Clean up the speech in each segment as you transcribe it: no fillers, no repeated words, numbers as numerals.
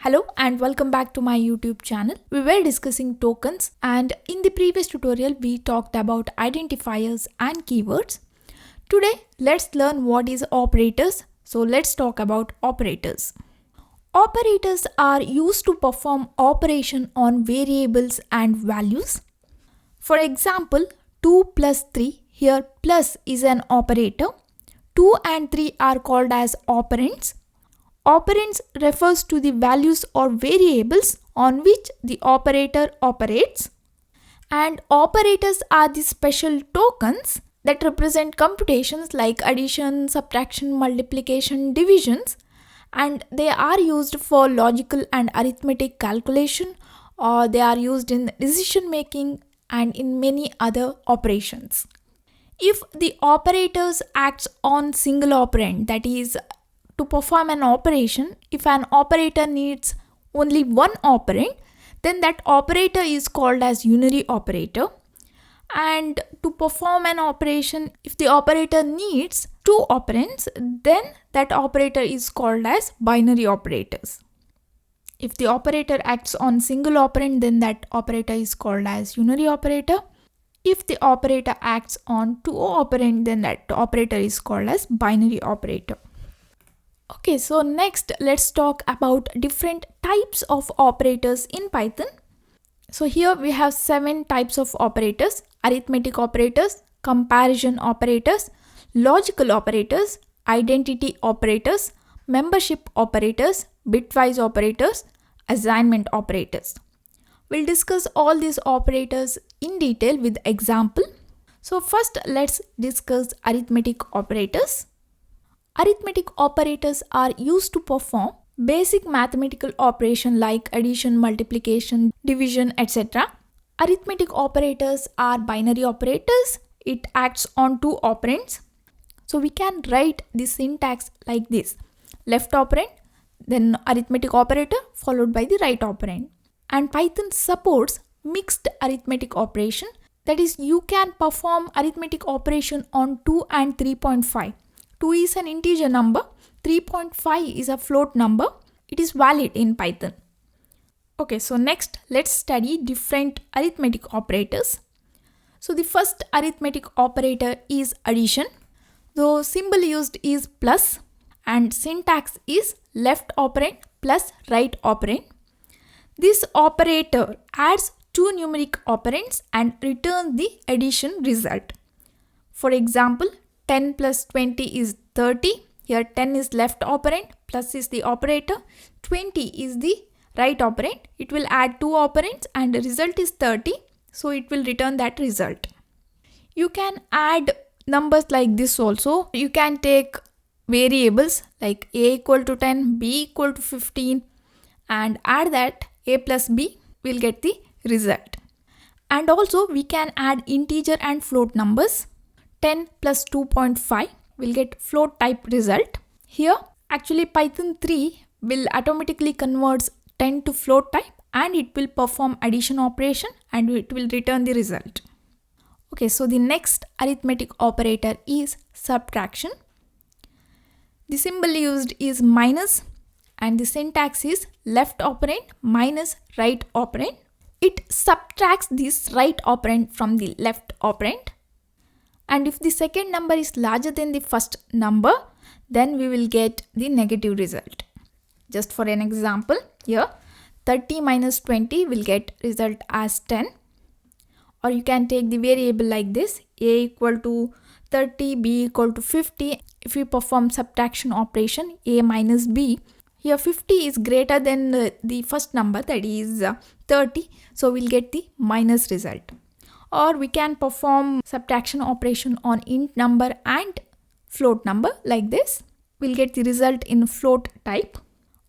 Hello and welcome back to my YouTube channel. We were discussing tokens, and in the previous tutorial we talked about identifiers and keywords. Today let's learn what is operators. So let's talk about operators. Operators are used to perform operation on variables and values. For example, 2 plus 3, here plus is an operator. 2 and 3 are called as operands. Operands refers to the values or variables on which the operator operates, and operators are the special tokens that represent computations like addition, subtraction, multiplication, divisions, and they are used for logical and arithmetic calculation, or they are used in decision making and in many other operations. If the operators acts on single operand, that is, to perform an operation, if an operator needs only one operand, then that operator is called as unary operator. And to perform an operation, if the operator needs two operands, then that operator is called as binary operators. If the operator acts on single operand, then that operator is called as unary operator. If the operator acts on two operand, then that operator is called as binary operator. Okay, so next let's talk about different types of operators in Python. So here we have 7 types of operators: arithmetic operators, comparison operators, logical operators, identity operators, membership operators, bitwise operators, assignment operators. We'll discuss all these operators in detail with example. So first let's discuss arithmetic operators. Arithmetic operators are used to perform basic mathematical operation like addition, multiplication, division, etc. Arithmetic operators are binary operators. It acts on two operands. So we can write the syntax like this: left operand, then arithmetic operator followed by the right operand. And Python supports mixed arithmetic operation. That is, you can perform arithmetic operation on 2 and 3.5. 2 is an integer number, 3.5 is a float number. It is valid in Python. Okay, so next let's study different arithmetic operators. So the first arithmetic operator is addition. The symbol used is plus, and syntax is left operand plus right operand. This operator adds two numeric operands and returns the addition result. For example, 10 plus 20 is 30. Here 10 is left operand, plus is the operator, 20 is the right operand. It will add two operands and the result is 30. So it will return that result. You can add numbers like this also. You can take variables like a equal to 10, b equal to 15 and add that. A plus b will get the result. And also we can add integer and float numbers. 10 plus 2.5 will get float type result. Here actually Python 3 will automatically converts 10 to float type, and it will perform addition operation and it will return the result. Okay, so the next arithmetic operator is subtraction. The symbol used is minus, and the syntax is left operand minus right operand. It subtracts this right operand from the left operand. And if the second number is larger than the first number, then we will get the negative result. Just for an example, here 30 minus 20 will get result as 10. Or you can take the variable like this: a equal to 30, b equal to 50. If we perform subtraction operation, a minus b, here 50 is greater than the first number, that is 30. So we'll get the minus result. Or we can perform subtraction operation on int number and float number like this. We'll get the result in float type.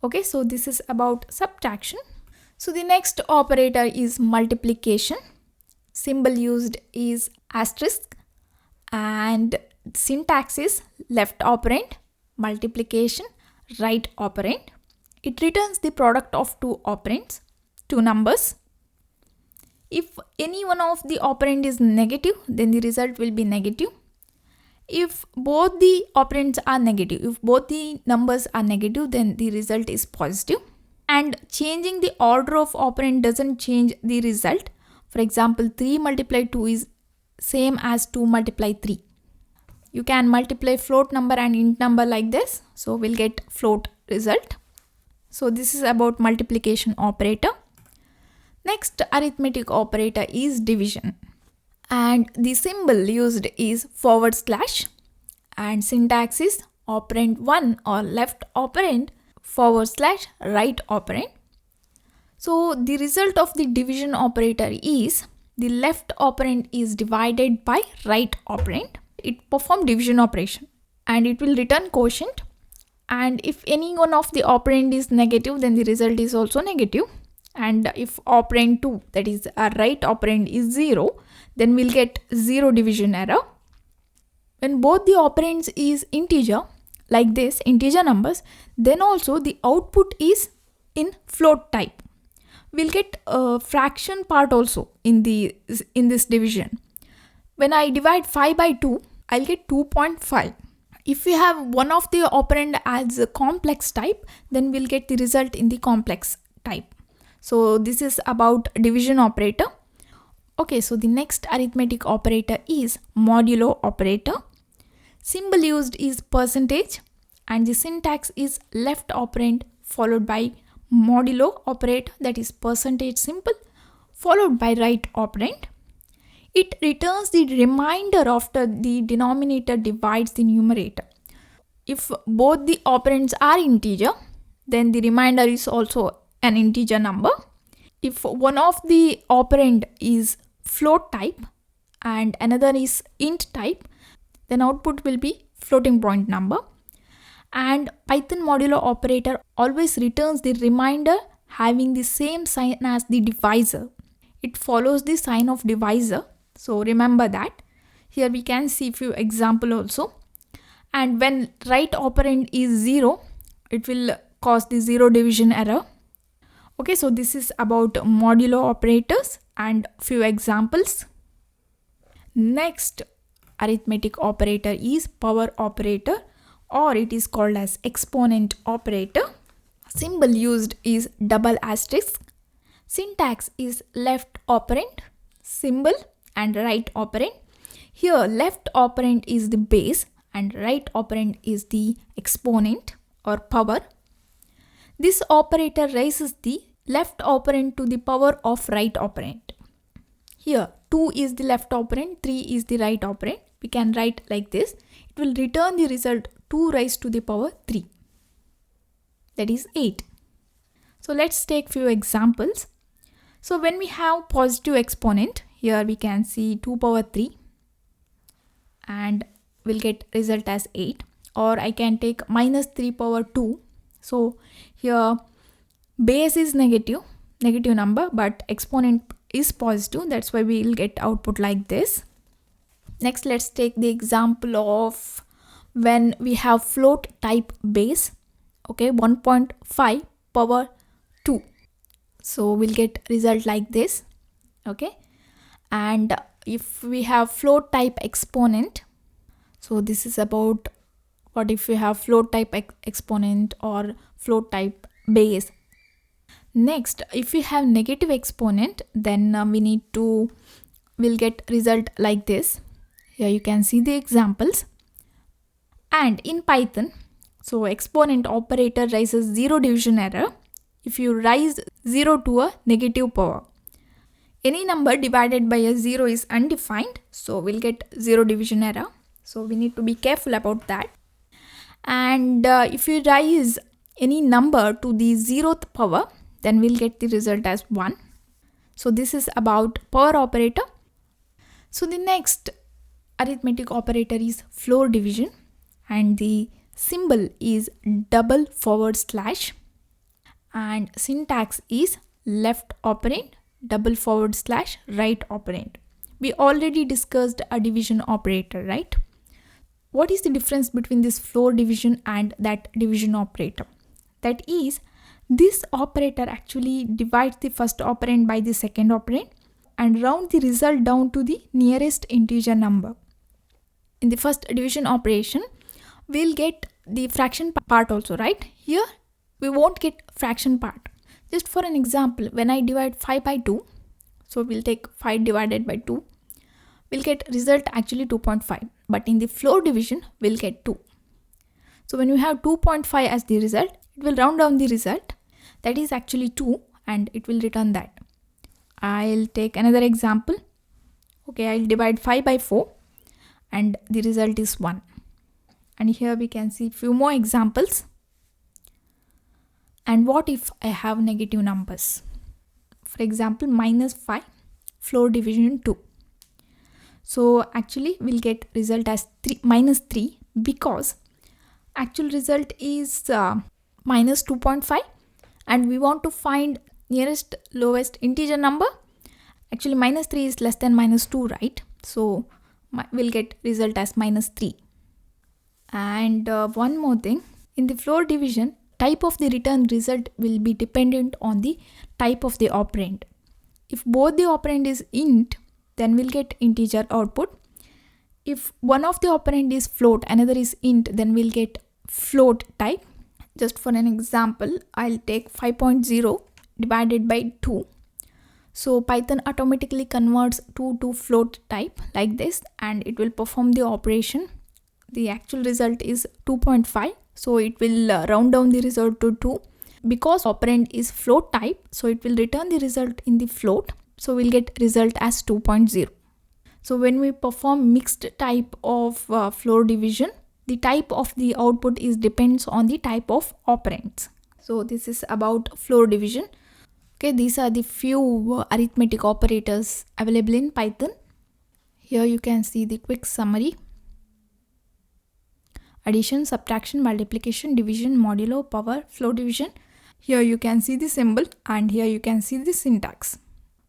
Okay, so this is about subtraction. So the next operator is multiplication. Symbol used is asterisk, and syntax is left operand multiplication right operand. It returns the product of two operands, two numbers. If any one of the operand is negative, then the result will be negative. If both the operands are negative, if both the numbers are negative, then the result is positive. And changing the order of operand doesn't change the result. For example, 3 multiplied 2 is same as 2 multiplied 3. You can multiply float number and int number like this. So we'll get float result. So this is about multiplication operator. Next arithmetic operator is division. And the symbol used is forward slash. And syntax is operand 1 or left operand forward slash right operand. So the result of the division operator is the left operand is divided by right operand. It performs division operation and it will return quotient. And if any one of the operand is negative, then the result is also negative. And if operand 2, that is a right operand, is 0, then we'll get 0 division error. When both the operands is integer, like this, integer numbers, then also the output is in float type. We'll get a fraction part also in this division. When I divide 5 by 2, I'll get 2.5. If we have one of the operand as a complex type, then we'll get the result in the complex type. So this is about division operator. Okay, so the next arithmetic operator is modulo operator. Symbol used is percentage and the syntax is left operand followed by modulo operator, that is percentage symbol, followed by right operand. It returns the remainder after the denominator divides the numerator. If both the operands are integer, then the remainder is also an integer number. If one of the operand is float type and another is int type, then output will be floating point number. And Python modulo operator always returns the remainder having the same sign as the divisor. It follows the sign of divisor. So remember that. Here we can see few example also. And when right operand is 0, it will cause the 0 division error. Okay, so this is about modulo operators and few examples. Next arithmetic operator is power operator, or it is called as exponent operator. Symbol used is double asterisk. Syntax is left operand, symbol, and right operand. Here left operand is the base and right operand is the exponent or power. This operator raises the left operand to the power of right operand. Here 2 is the left operand, 3 is the right operand. We can write like this. It will return the result 2 raised to the power 3. That is 8. So let's take few examples. So when we have positive exponent, here we can see 2 power 3 and we'll get result as 8. Or I can take minus 3 power 2. So here base is negative number, but exponent is positive. That's why we will get output like this. Next, let's take the example of when we have float type base. Okay, 1.5 power 2. So we'll get result like this. Okay, and if we have float type exponent, so this is about what if we have float type exponent or float type base. Next, if we have negative exponent, then we'll get result like this. Here you can see the examples. And in Python, so exponent operator raises 0 division error if you raise 0 to a negative power. Any number divided by a 0 is undefined, so we'll get 0 division error. So we need to be careful about that. And if you raise any number to the 0th power, then we'll get the result as 1. So this is about power operator. So the next arithmetic operator is floor division and the symbol is double forward slash and syntax is left operand double forward slash right operand. We already discussed a division operator, right? What is the difference between this floor division and that division operator? That is, this operator actually divides the first operand by the second operand and round the result down to the nearest integer number. In the first division operation, we'll get the fraction part also, right? Here, we won't get fraction part. Just for an example, when I divide 5 by 2, so we'll take 5 divided by 2, we'll get result actually 2.5, but in the floor division we'll get 2. So when we have 2.5 as the result, it will round down the result, that is actually 2, and it will return that. I'll take another example. Okay, I'll divide 5 by 4 and the result is 1. And here we can see few more examples. And what if I have negative numbers? For example, minus 5, floor division 2. So actually we'll get result as minus 3 because actual result is minus 2.5 and we want to find nearest lowest integer number. Actually minus 3 is less than minus 2, right? So we'll get result as minus 3. And one more thing, in the floor division, type of the return result will be dependent on the type of the operand. If both the operand is int, then we'll get integer output. If one of the operand is float, another is int, then we'll get float type. Just for an example, I'll take 5.0 divided by 2. So Python automatically converts 2 to float type like this, and it will perform the operation. The actual result is 2.5, so it will round down the result to 2. Because operand is float type, so it will return the result in the float, so we'll get result as 2.0. So when we perform mixed type of floor division, the type of the output depends on the type of operands. So this is about floor division. Okay, these are the few arithmetic operators available in Python. Here you can see the quick summary. Addition, subtraction, multiplication, division, modulo, power, floor division. Here you can see the symbol and here you can see the syntax.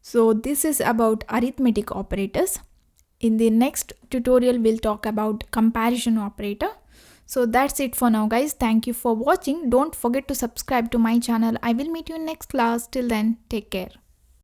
So this is about arithmetic operators. In the next tutorial, we'll talk about comparison operator. So that's it for now, guys. Thank you for watching. Don't forget to subscribe to my channel. I will meet you in next class. Till then, take care.